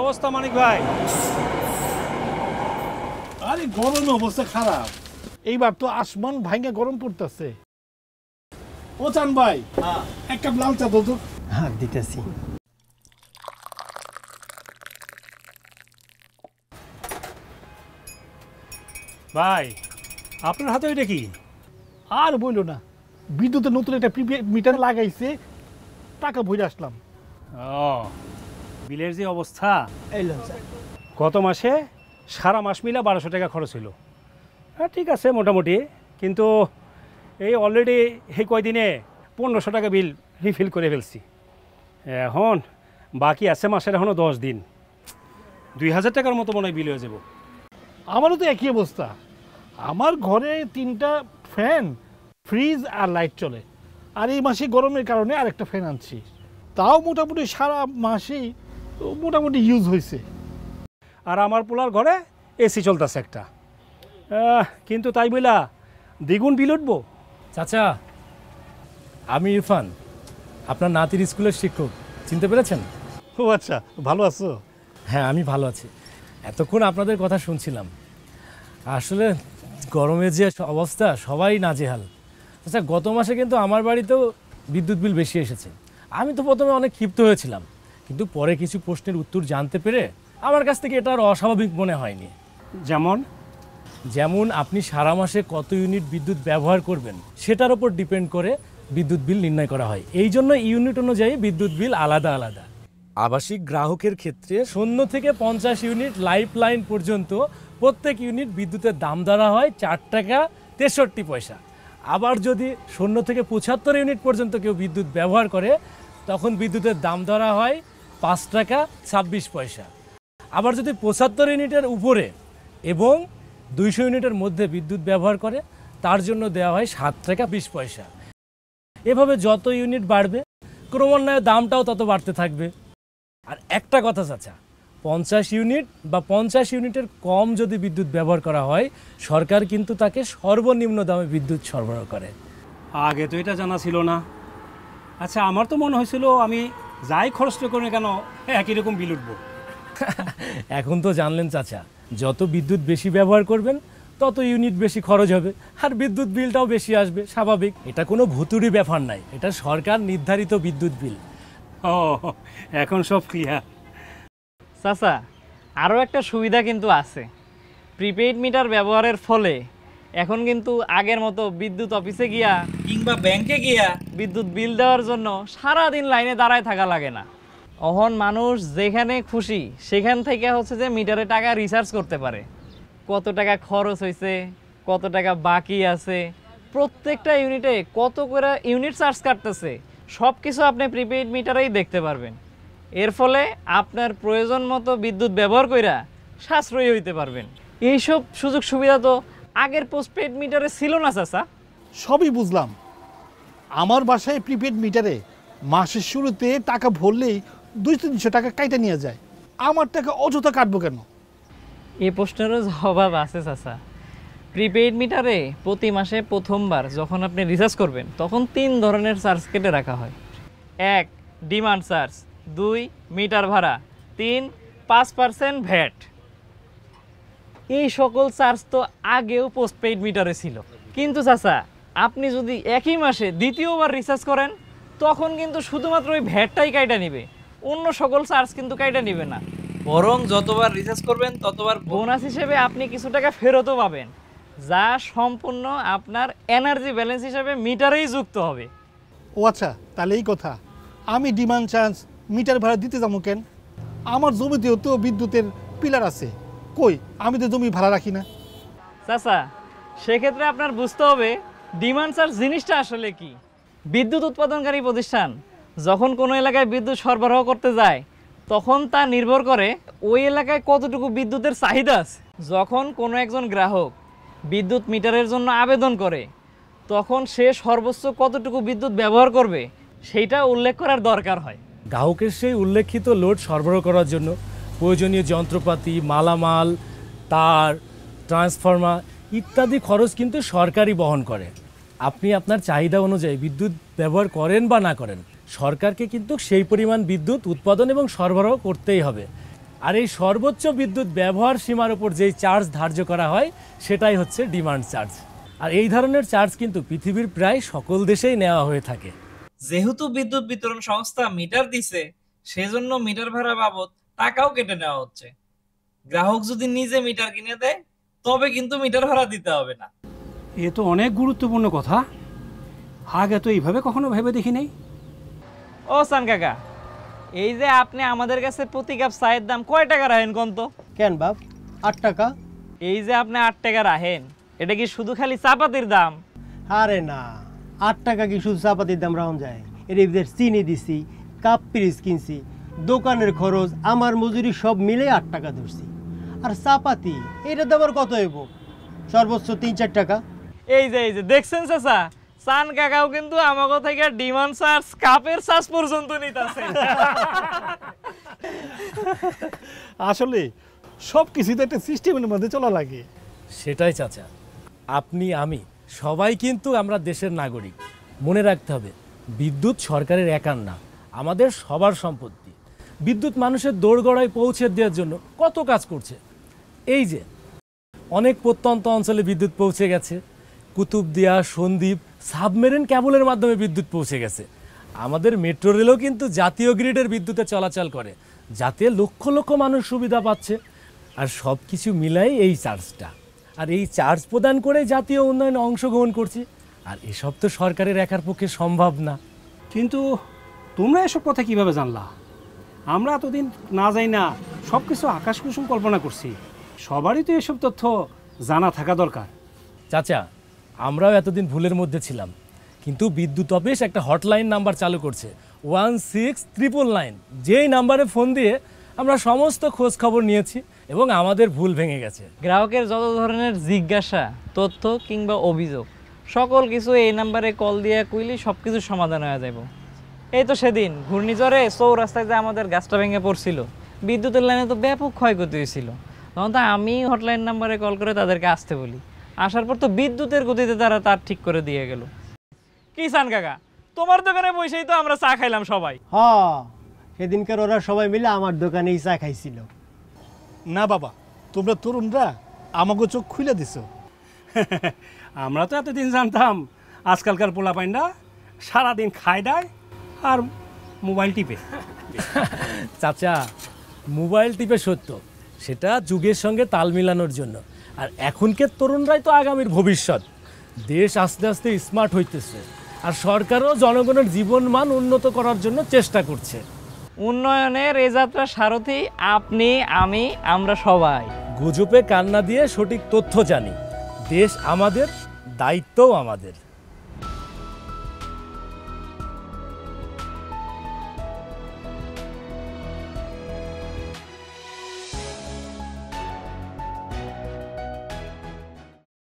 অবস্থা মানিক ভাই? আরে গরমে অবস্থা খারাপ। এইবার তো আসমান ভাঙে গরম পড়তেছে। ও চান ভাই, এক কাপ লাল চা তো। হ্যাঁ দিতেছি। ভাই আপনার হাতে ওইটা কি? আর বইল না, বিদ্যুতের নতুন একটা প্রিপেড মিটার লাগাইছে, টাকা ভরে আসলাম। ও, বিলের যে অবস্থা, এই লোন স্যার। গত মাসে সারা মাস মিলা 1200 টাকা খরচ হইল। হ্যাঁ ঠিক আছে মোটামুটি, কিন্তু এই অলরেডি এই কয়দিনে 1500 টাকা বিল রিফিল করে ফেলছি। এখন বাকি আছে মাসের এখনও 10 দিন, 2000 টাকার মতো মনে হয় বিল হয়ে যাব। আমারও তো একই অবস্থা। আমার ঘরে 3টা ফ্যান, ফ্রিজ আর লাইট চলে, আর এই মাসে গরমের কারণে আরেকটা ফ্যান আনছি। তাও মোটামুটি সারা মাসেই মোটামুটি ইউজ হয়েছে। আর আমার পোলার ঘরে এসি চলতেছে একটা, কিন্তু তাই বইলা দ্বিগুণ বিল উঠবো। চাচা, আমি ইরফান, আপনার নাতির স্কুলের শিক্ষক। চিনতে পেরেছেন? ও আচ্ছা, ভালো আছো? হ্যাঁ আমি ভালো আছি। এতক্ষণ আপনাদের কথা শুনছিলাম। আসলে গরমের যে অবস্থা, সবাই নাজেহাল। আচ্ছা, গত মাসে কিন্তু আমার বাড়িতেও বিদ্যুৎ বিল বেশি এসেছে। আমি তো প্রথমে অনেক ক্ষিপ্ত হয়েছিলাম, কিন্তু পরে কিছু প্রশ্নের উত্তর জানতে পেরে আমার কাছ থেকে এটা আর অস্বাভাবিক মনে হয়নি। যেমন আপনি সারা মাসে কত ইউনিট বিদ্যুৎ ব্যবহার করবেন সেটার উপর ডিপেন্ড করে বিদ্যুৎ বিল নির্ণয় করা হয়। এই জন্য ইউনিট অনুযায়ী বিদ্যুৎ বিল আলাদা আলাদা। আবাসিক গ্রাহকের ক্ষেত্রে 0 থেকে 50 ইউনিট লাইফ লাইন পর্যন্ত প্রত্যেক ইউনিট বিদ্যুতের দাম ধরা হয় 4 টাকা 63 পয়সা। আবার যদি 0 থেকে 75 ইউনিট পর্যন্ত কেউ বিদ্যুৎ ব্যবহার করে, তখন বিদ্যুতের দাম ধরা হয় 5 টাকা 26 পয়সা। আবার যদি 75 ইউনিটের উপরে এবং 200 ইউনিটের মধ্যে বিদ্যুৎ ব্যবহার করে, তার জন্য দেওয়া হয় 7 টাকা 20 পয়সা। এভাবে যত ইউনিট বাড়বে ক্রমান্বয়ে দামটাও তত বাড়তে থাকবে। আর একটা কথা চাচা, 50 ইউনিট বা 50 ইউনিটের কম যদি বিদ্যুৎ ব্যবহার করা হয়, সরকার কিন্তু তাকে সর্বনিম্ন দামে বিদ্যুৎ সরবরাহ করে। আগে তো এটা জানা ছিল না। আচ্ছা, আমার তো মনে হয়েছিল আমি যাই খরচ করি কেন একই রকম বিল উঠবো। এখন তো জানলেন চাচা, যত বিদ্যুৎ বেশি ব্যবহার করবেন তত ইউনিট বেশি খরচ হবে, আর বিদ্যুৎ বিলটাও বেশি আসবে, স্বাভাবিক। এটা কোনো ভুতুড়ি ব্যাপার নাই, এটা সরকার নির্ধারিত বিদ্যুৎ বিল। ও, এখন সব ক্লিয়ার। চাচা, আরও একটা সুবিধা কিন্তু আছে। প্রিপেইড মিটার ব্যবহারের ফলে এখন কিন্তু আগের মতো বিদ্যুৎ অফিসে গিয়া কিংবা ব্যাংকে গিয়া বিদ্যুৎ বিল দেওয়ার জন্য সারাদিন লাইনে দাঁড়ায় থাকা লাগে না। এখন মানুষ যেখানে খুশি সেখান থেকে হচ্ছে যে মিটারে টাকা রিচার্জ করতে পারে। কত টাকা খরচ হয়েছে, কত টাকা বাকি আছে, প্রত্যেকটা ইউনিটে কত করে ইউনিট চার্জ কাটতেছে, সব কিছু আপনি প্রিপেইড মিটারেই দেখতে পারবেন। এর ফলে আপনার প্রয়োজন মতো বিদ্যুৎ ব্যবহার কইরা সাশ্রয়ী হইতে পারবেন। এইসব সুযোগ সুবিধা তো আগের পোস্টপেড মিটারে ছিল না চাচা। সবই বুঝলাম। আমার বাসায় প্রিপেড মিটারে মাসের শুরুতে টাকা ভরলেই 200-300 টাকা কাইটা নিয়ে যায়। আমার টাকা অযথা কাটবো কেন? এই প্রশ্নেরও জবাব আছে চাচা। প্রিপেইড মিটারে প্রতি মাসে প্রথমবার যখন আপনি রিচার্জ করবেন, তখন 3 ধরনের চার্জ কেটে রাখা হয়। 1 ডিমান্ড চার্জ, 2 মিটার ভাড়া, 3 5% ভ্যাট। এই সকল চার্জ তো আগেও পোস্টপেইড মিটারে ছিল, কিন্তু চাচা আপনি যদি একই মাসে দ্বিতীয়বার রিচার্জ করেন, তখন কিন্তু শুধুমাত্র ওই ভ্যাটটাই কাইটা নিবে, অন্য সকল চার্জ কিন্তু কাইটা নিবে না। বরং যতবার রিচার্জ করবেন ততবার বোনাস হিসেবে আপনি কিছু টাকা ফেরতও পাবেন, যা সম্পূর্ণ আপনার এনার্জি ব্যালেন্স হিসেবে মিটারেই যুক্ত হবে। ও আচ্ছা, তাহলে এই কথা। আমি ডিমান্ড চার্জ মিটার ভাড়া দিতে যাবো কেন? আমার জমিতেও তো বিদ্যুতের পিলার আছে। কই, আমি তো জমি ভাড়া রাখি না। চাচা, সেক্ষেত্রে আপনার বুঝতে হবে ডিমান্ড চার্জ জিনিসটা আসলে কি। বিদ্যুৎ উৎপাদনকারী প্রতিষ্ঠান যখন কোনো এলাকায় বিদ্যুৎ সরবরাহ করতে যায়, তখন তা নির্ভর করে ওই এলাকায় কতটুকু বিদ্যুতের চাহিদা আছে। যখন কোনো একজন গ্রাহক বিদ্যুৎ মিটারের জন্য আবেদন করে, তখন সে সর্বোচ্চ কতটুকু বিদ্যুৎ ব্যবহার করবে সেইটা উল্লেখ করার দরকার হয়। গ্রাহকের সেই উল্লেখিত লোড সরবরাহ করার জন্য প্রয়োজনীয় যন্ত্রপাতি, মালামাল, তার, ট্রান্সফরমার ইত্যাদি খরচ কিন্তু সরকারই বহন করে। আপনি আপনার চাহিদা অনুযায়ী বিদ্যুৎ ব্যবহার করেন বা না করেন, সরকারকে কিন্তু সেই পরিমাণ বিদ্যুৎ উৎপাদন এবং সরবরাহ করতেই হবে। আর এই সর্বোচ্চ বিদ্যুৎ ব্যবহার সীমার উপর যেই চার্জ ধার্য করা হয় সেটাই হচ্ছে ডিমান্ড চার্জ। আর এই ধরনের চার্জ কিন্তু পৃথিবীর প্রায় সকল দেশেই নেওয়া হয়ে থাকে। যেহেতু বিদ্যুৎ বিতরণ সংস্থা মিটার দিছে, সেজন্য মিটার ভাড়া বাবদ টাকাও কেটে নেওয়া হচ্ছে। গ্রাহক যদি নিজে মিটার কিনে দেয় তবে কিন্তু মিটার ভাড়া দিতে হবে না। এ তো অনেক গুরুত্বপূর্ণ কথা, আগে তো এইভাবে কখনো ভেবে দেখি নাই। ও সান কাকা, এই যে আপনি আমাদের কাছে প্রতি কাপ চায়ের দাম কয় টাকা রাখেন কোন তো? কেন বাপ 8 টাকা? এই যে আপনি 8 টাকা রাখেন, এটা কি শুধু খালি চাপাতির দাম? আরে না, 8 টাকা কি শুধু চাপাতির দাম রাউন যায়? এর ভিতরে চিনি দিছি, কাপ পিরিচ কিনছি, দোকানের খরচ, আমার মজুরি সব মিলে 8 টাকা ধরছি। আর চাপাতি এটার দাম আর কত হইব? সর্বোচ্চ 3-4 টাকা। এই যে দেখছেন চাচা, সান কাকাও কিন্তু আমাকে থেকে ডিমান্ড চার্জ, কাপের চার্জ পর্যন্ত নিতেছে। আসলে সব কিছুতে একটা সিস্টেমের মধ্যে চলা লাগে। সেটাই চাচা, আপনি আমি সবাই কিন্তু আমরা দেশের নাগরিক। মনে রাখতে হবে, বিদ্যুৎ সরকারের একার না, আমাদের সবার সম্পত্তি। বিদ্যুৎ মানুষের দোরগোড়ায় পৌঁছে দেওয়ার জন্য কত কাজ করছে। এই যে অনেক প্রত্যন্ত অঞ্চলে বিদ্যুৎ পৌঁছে গেছে, কুতুবদিয়া, সন্দ্বীপ, সাবমেরিন ক্যাবলের মাধ্যমে বিদ্যুৎ পৌঁছে গেছে। আমাদের মেট্রো রেলও কিন্তু জাতীয় গ্রিডের বিদ্যুতে চলাচল করে, যাতে লক্ষ লক্ষ মানুষ সুবিধা পাচ্ছে। আর সব কিছু মিলাই এই চার্জটা, আর এই চার্জ প্রদান করে জাতীয় উন্নয়নে অংশগ্রহণ করছি। আর এসব তো সরকারের একার পক্ষে সম্ভব না। কিন্তু তোমরা এসব কথা কিভাবে জানলা? আমরা এতদিন না যাই না সব কিছু আকাশ কুসুম কল্পনা করছি। সবারই তো এসব তথ্য জানা থাকা দরকার। চাচা, আমরাও এতদিন ভুলের মধ্যে ছিলাম, কিন্তু বিদ্যুৎ অফিস একটা হটলাইন নাম্বার চালু করছে 16999। যেই নাম্বারে ফোন দিয়ে আমরা সমস্ত খোঁজ খবর নিয়েছি এবং আমাদের ভুল ভেঙে গেছে। গ্রাহকের যত ধরনের জিজ্ঞাসা, তথ্য কিংবা অভিযোগ, সকল কিছু এই নাম্বারে কল দিয়ে কইলে সব কিছু সমাধান হয়ে যাব। এই তো সেদিন ঘূর্ণিঝড়ে চৌরাস্তায় যে আমাদের গাছটা ভেঙে পড়ছিল, বিদ্যুতের লাইনে তো ব্যাপক ক্ষয়ক্ষতি হয়েছিল। তখন তো আমি হটলাইন নাম্বারে কল করে তাদেরকে আসতে বলি। আসার পর তো বিদ্যুতের গতিতে তারা তার ঠিক করে দিয়ে গেল। কি সান কাকা, তোমার দোকানে বসেই তো আমরা চা খাইলাম সবাই। হ, সেদিনকার ওরা সবাই মিলে আমার দোকানেই চা খাইছিল। না বাবা, তোমরা তরুণরা আমাকে চোখ খুলে দিছো। আমরা তো এতদিন জানতাম আজকালকার পোলাপাইনরা সারাদিন খায় দায় আর মোবাইল টিপে। চাচা, মোবাইল টিপে সত্য, সেটা যুগের সঙ্গে তাল মিলানোর জন্য। আর এখনকার তরুণরাই তো আগামীর ভবিষ্যৎ। দেশ আস্তে আস্তে স্মার্ট হইতেছে, আর সরকারও জনগণের জীবনমান উন্নত করার জন্য চেষ্টা করছে। উন্নয়নের এ যাত্রা সারথি আপনি, আমি, আমরা সবাই। গুজবে কান্না দিয়ে সঠিক তথ্য জানি। দেশ আমাদের, দায়িত্বও আমাদের।